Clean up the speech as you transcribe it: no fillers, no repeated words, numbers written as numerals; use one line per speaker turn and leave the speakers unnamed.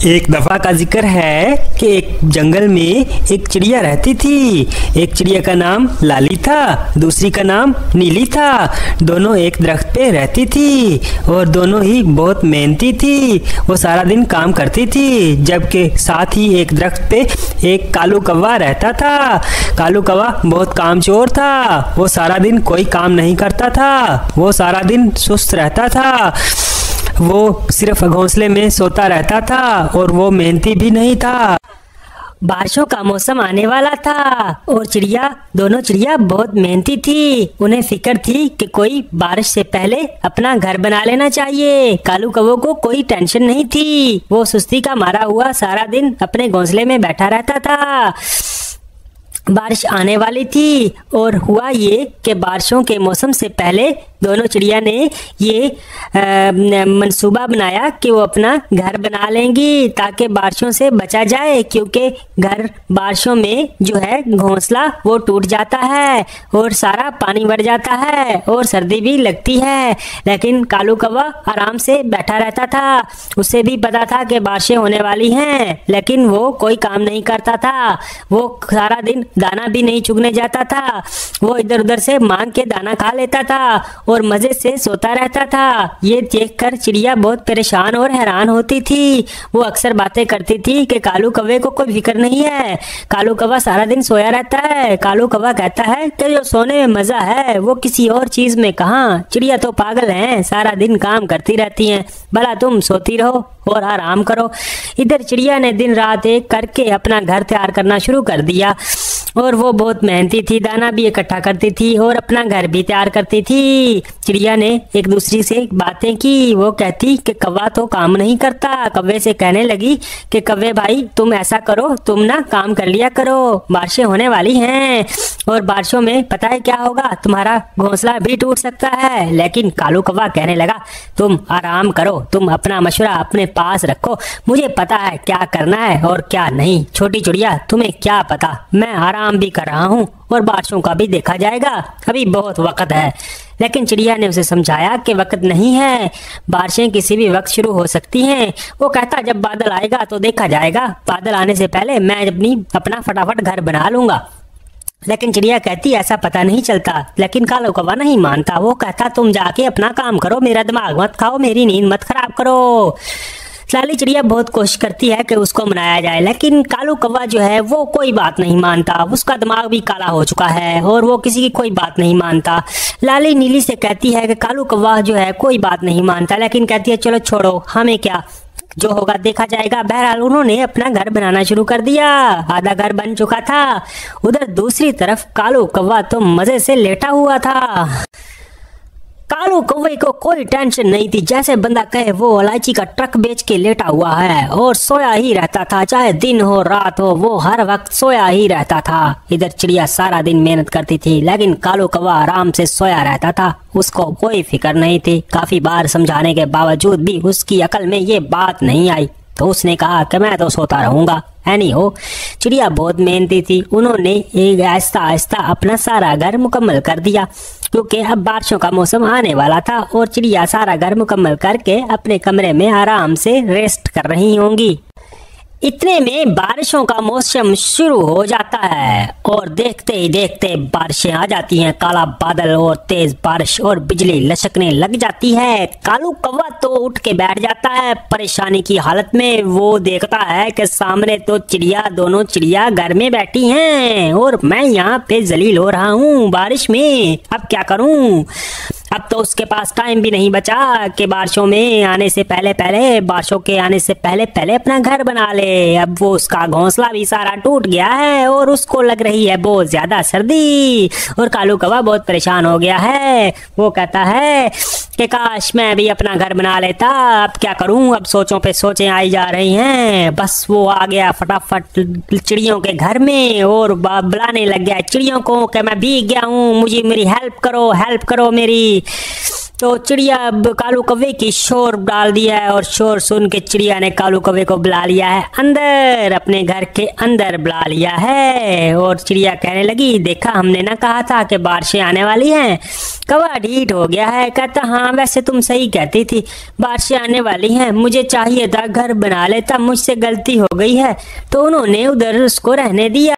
एक दफा का जिक्र है कि एक जंगल में एक चिड़िया रहती थी। एक चिड़िया का नाम लाली था, दूसरी का नाम नीली था। दोनों एक दरख्त पे रहती थी और दोनों ही बहुत मेहनती थी। वो सारा दिन काम करती थी। जबकि साथ ही एक दरख्त पे एक कालू कौवा रहता था। कालू कौवा बहुत कामचोर था। वो सारा दिन कोई काम नहीं करता था। वो सारा दिन सुस्त रहता था। वो सिर्फ घोंसले में सोता रहता था और वो मेहनती भी नहीं था।
बारिशों का मौसम आने वाला था और दोनों चिड़िया बहुत मेहनती थी। उन्हें फिक्र थी कि कोई बारिश से पहले अपना घर बना लेना चाहिए। कालू कौवे को कोई टेंशन नहीं थी। वो सुस्ती का मारा हुआ सारा दिन अपने घोंसले में बैठा रहता था। बारिश आने वाली थी और हुआ ये कि बारिशों के मौसम से पहले दोनों चिड़िया ने ये मंसूबा बनाया कि वो अपना घर बना लेंगी ताकि बारिशों से बचा जाए, क्योंकि घर बारिशों में जो है घोंसला वो टूट जाता है और सारा पानी भर जाता है और सर्दी भी लगती है। लेकिन कालू कौवा आराम से बैठा रहता था। उसे भी पता था कि बारिशें होने वाली हैं, लेकिन वो कोई काम नहीं करता था। वो सारा दिन दाना भी नहीं चुगने जाता था। वो इधर उधर से मांग के दाना खा लेता था और मजे से सोता रहता था। ये देखकर चिड़िया बहुत परेशान और हैरान होती थी। वो अक्सर बातें करती थी कि कालू कौवे को कोई फिक्र नहीं है। कालू कौवा सारा दिन सोया रहता है। कालू कौवा कहता है कि जो सोने में मजा है वो किसी और चीज में कहाँ। चिड़िया तो पागल हैं, सारा दिन काम करती रहती हैं। भला तुम सोती रहो और आराम करो। इधर चिड़िया ने दिन रात एक करके अपना घर तैयार करना शुरू कर दिया और वो बहुत मेहनती थी। दाना भी इकट्ठा करती थी और अपना घर भी तैयार करती थी। चिड़िया ने एक दूसरी से बातें की। वो कहती कि कौवा तो काम नहीं करता। कौवे से कहने लगी कि कौवे भाई तुम ऐसा करो, तुम ना काम कर लिया करो। बारिशें होने वाली हैं और बारिशों में पता है क्या होगा, तुम्हारा घोंसला भी टूट सकता है। लेकिन कालू कौवा कहने लगा तुम आराम करो, तुम अपना मशवरा अपने पास रखो, मुझे पता है क्या करना है और क्या नहीं। छोटी चिड़िया तुम्हें क्या पता, मैं आराम भी कर रहा हूँ और बारिशों का भी देखा जाएगा, अभी बहुत वक्त है। लेकिन चिड़िया ने उसे समझाया कि वक्त नहीं है, बारिशें किसी भी वक्त शुरू हो सकती हैं। वो कहता जब बादल आएगा तो देखा जाएगा, बादल आने से पहले मैं अपना फटाफट घर बना लूंगा। लेकिन चिड़िया कहती ऐसा पता नहीं चलता। लेकिन कालू कौवा नहीं मानता। वो कहता तुम जाके अपना काम करो, मेरा दिमाग मत खाओ, मेरी नींद मत खराब करो। लाली चिड़िया बहुत कोशिश करती है कि उसको मनाया जाए, लेकिन कालू कौवा जो है वो कोई बात नहीं मानता। उसका दिमाग भी काला हो चुका है और वो किसी की कोई बात नहीं मानता। लाली नीली से कहती है कि कालू कौवा जो है कोई बात नहीं मानता, लेकिन कहती है चलो छोड़ो, हमें क्या, जो होगा देखा जाएगा। बहरहाल उन्होंने अपना घर बनाना शुरू कर दिया। आधा घर बन चुका था। उधर दूसरी तरफ कालू कौवा तो मजे से लेटा हुआ था। कालू कौवे को कोई टेंशन नहीं थी। जैसे बंदा कहे वो इलायची का ट्रक बेच के लेटा हुआ है और सोया ही रहता था। चाहे दिन हो रात हो, वो हर वक्त सोया ही रहता था। इधर चिड़िया सारा दिन मेहनत करती थी, लेकिन कालू कौवा आराम से सोया रहता था। उसको कोई फिक्र नहीं थी। काफी बार समझाने के बावजूद भी उसकी अकल में ये बात नहीं आई, तो उसने कहा कि मैं तो सोता रहूंगा। एनी हो, चिड़िया बहुत मेहनती थी। उन्होंने एक आहिस्ता आहिस्ता अपना सारा घर मुकम्मल कर दिया, क्योंकि अब बारिशों का मौसम आने वाला था और चिड़िया सारा घर मुकम्मल करके अपने कमरे में आराम से रेस्ट कर रही होंगी। इतने में बारिशों का मौसम शुरू हो जाता है और देखते ही देखते बारिशें आ जाती हैं। काला बादल और तेज बारिश और बिजली लचकने लग जाती है। कालू कौवा तो उठ के बैठ जाता है परेशानी की हालत में। वो देखता है कि सामने तो दोनों चिड़िया घर में बैठी हैं और मैं यहाँ पे जलील हो रहा हूँ बारिश में। अब क्या करूँ? अब तो उसके पास टाइम भी नहीं बचा कि बारिशों के आने से पहले अपना घर बना ले। अब वो उसका घोंसला भी सारा टूट गया है और उसको लग रही है बहुत ज्यादा सर्दी और कालू कौवा बहुत परेशान हो गया है। वो कहता है कि काश मैं भी अपना घर बना लेता। अब क्या करूं? अब सोचों पे सोचें आई जा रही हैं। बस वो आ गया फटाफट चिड़ियों के घर में और बुलाने लग गया चिड़ियों को कि मैं भीग गया हूँ, मुझे मेरी हेल्प करो मेरी। तो चिड़िया अब कालू कौवे की शोर डाल दिया है और शोर सुन के चिड़िया ने कालू कौवे को बुला लिया है अंदर, अपने घर के अंदर बुला लिया है। और चिड़िया कहने लगी, देखा हमने ना कहा था कि बारिशें आने वाली हैं। कौवा ढीठ हो गया है, कहता हाँ वैसे तुम सही कहती थी, बारिशें आने वाली हैं, मुझे चाहिए था घर बना लेता, मुझसे गलती हो गई है। तो उन्होंने उधर उसको रहने दिया।